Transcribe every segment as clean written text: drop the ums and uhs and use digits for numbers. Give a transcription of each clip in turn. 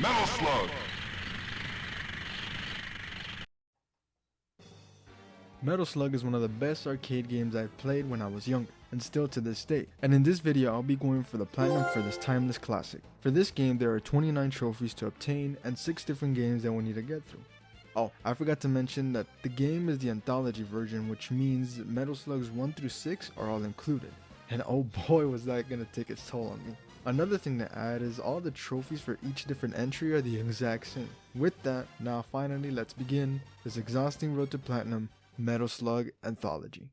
Metalslug. Metalslug is one of the best arcade games I've played when I was younger, and still to this day. And in this video I'll be going for the platinum for this timeless classic. For this game there are 29 trophies to obtain and 6 different games that we need to get through. Oh, I forgot to mention that the game is the Anthology version, which means Metalslugs 1 through 6 are all included. And oh boy was that gonna take its toll on me. Another thing to add is all the trophies for each different entry are the exact same. With that, now finally let's begin this exhausting road to platinum, Metalslug Anthology.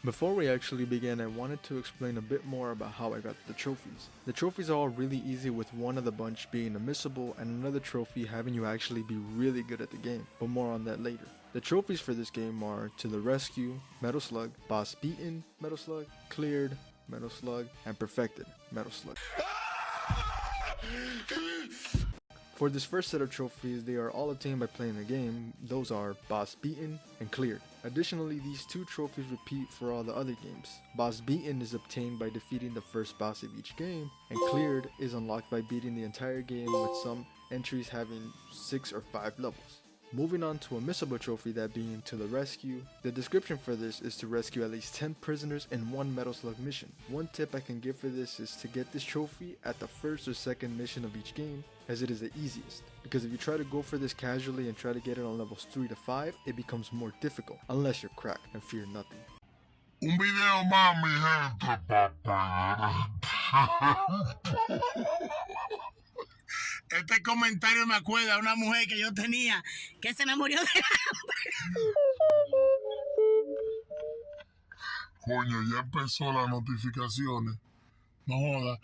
Before we actually begin, I wanted to explain a bit more about how I got the trophies. The trophies are all really easy, with one of the bunch being a missable and another trophy having you actually be really good at the game, but more on that later. The trophies for this game are To the Rescue, Metalslug, Boss Beaten, Metalslug, Cleared, Metalslug, and Perfected, Metalslug. For this first set of trophies, they are all obtained by playing the game. Those are Boss Beaten and Cleared. Additionally, these two trophies repeat for all the other games. Boss Beaten is obtained by defeating the first boss of each game, and Cleared is unlocked by beating the entire game, with some entries having 6 or 5 levels. Moving on to a missable trophy, that being To the Rescue. The description for this is to rescue at least 10 prisoners in one Metalslug mission. One tip I can give for this is to get this trophy at the first or second mission of each game, as it is the easiest, because if you try to go for this casually and try to get it on levels 3 to 5, it becomes more difficult, unless you're cracked, and fear nothing. Un video más, mi gente, papá. Este comentario me acuerda a una mujer que yo tenía que se me murió de hambre. Coño, ya empezó las notificaciones. No joda.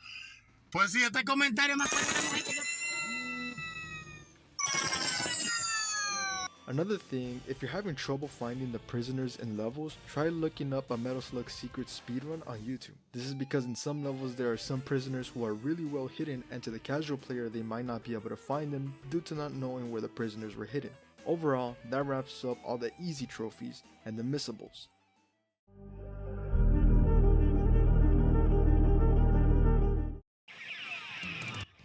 Pues sí, este comentario me acuerda a una mujer que yo... Another thing, if you're having trouble finding the prisoners in levels, try looking up a Metalslug secret speedrun on YouTube. This is because in some levels there are some prisoners who are really well hidden, and to the casual player they might not be able to find them due to not knowing where the prisoners were hidden. Overall, that wraps up all the easy trophies and the missables.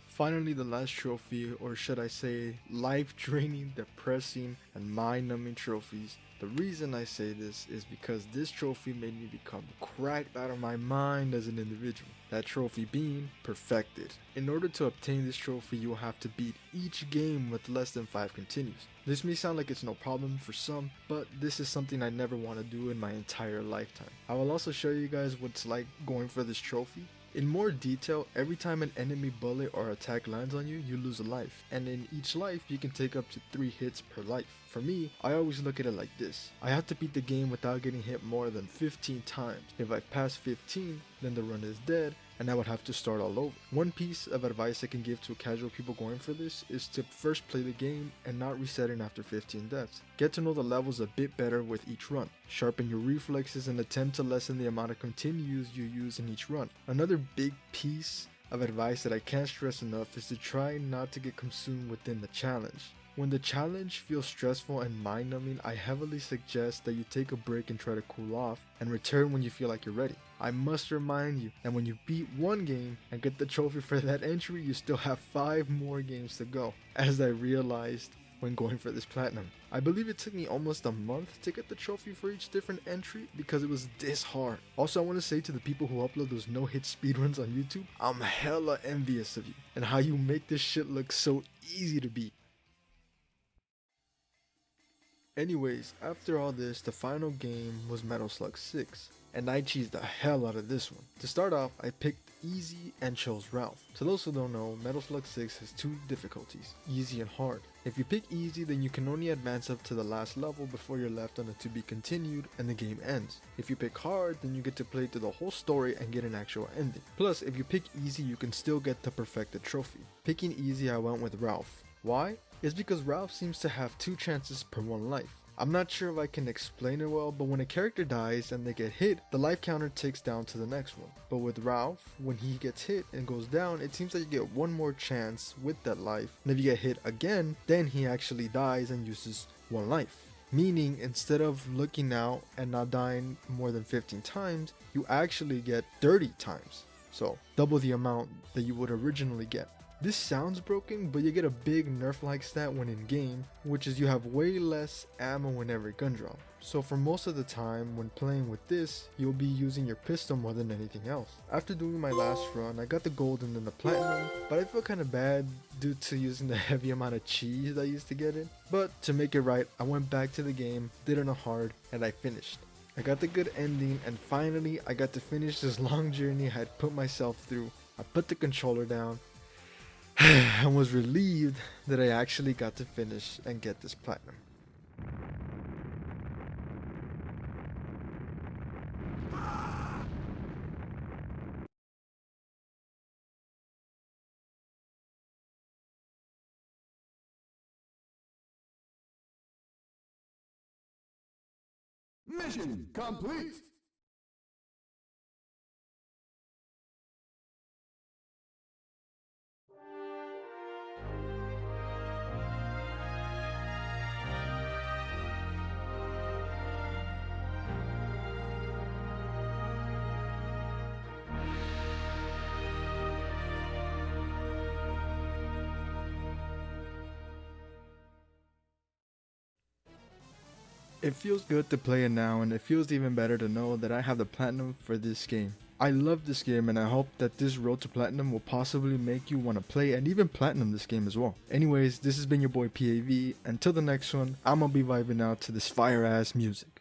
Finally, the last trophy, or should I say life-draining, depressing, and mind-numbing trophies. The reason I say this is because this trophy made me become cracked out of my mind as an individual. That trophy being Perfected. In order to obtain this trophy, you will have to beat each game with less than 5 continues. This may sound like it's no problem for some, but this is something I never want to do in my entire lifetime. I will also show you guys what it's like going for this trophy. In more detail, every time an enemy bullet or attack lands on you, you lose a life, and in each life you can take up to 3 hits per life. For me, I always look at it like this: I have to beat the game without getting hit more than 15 times. If I pass 15, then the run is dead and I would have to start all over. One piece of advice I can give to casual people going for this is to first play the game and not resetting after 15 deaths. Get to know the levels a bit better with each run. Sharpen your reflexes and attempt to lessen the amount of continues you use in each run. Another big piece of advice that I can't stress enough is to try not to get consumed within the challenge. When the challenge feels stressful and mind-numbing, I heavily suggest that you take a break and try to cool off, and return when you feel like you're ready. I must remind you that when you beat one game and get the trophy for that entry, you still have 5 more games to go, as I realized when going for this platinum. I believe it took me almost a month to get the trophy for each different entry because it was this hard. Also, I want to say to the people who upload those no-hit speedruns on YouTube, I'm hella envious of you and how you make this shit look so easy to beat. Anyways, after all this, the final game was Metalslug 6, and I cheesed the hell out of this one. To start off, I picked easy and chose Ralph. To those who don't know, Metalslug 6 has 2 difficulties, easy and hard. If you pick easy, then you can only advance up to the last level before you're left on a to be continued and the game ends. If you pick hard, then you get to play through the whole story and get an actual ending. Plus, if you pick easy, you can still get the Perfected trophy. Picking easy, I went with Ralph. Why? It's because Ralph seems to have 2 chances per 1 life. I'm not sure if I can explain it well, but when a character dies and they get hit, the life counter ticks down to the next one. But with Ralph, when he gets hit and goes down, it seems like you get 1 more chance with that life, and if you get hit again, then he actually dies and uses 1 life. Meaning, instead of looking out and not dying more than 15 times, you actually get 30 times. so double the amount that you would originally get. This sounds broken, but you get a big nerf-like stat when in game, which is you have way less ammo in every gun drop. So for most of the time when playing with this, you'll be using your pistol more than anything else. After doing my last run, I got the gold and then the platinum, but I feel kinda bad due to using the heavy amount of cheese I used to get it. But to make it right, I went back to the game, did it on hard, and I finished. I got the good ending, and finally I got to finish this long journey I had put myself through. I put the controller down, and was relieved that I actually got to finish and get this platinum. Mission complete! It feels good to play it now, and it feels even better to know that I have the platinum for this game. I love this game, and I hope that this road to platinum will possibly make you want to play and even platinum this game as well. Anyways, this has been your boy PAV. Until the next one, I'm gonna be vibing out to this fire ass music.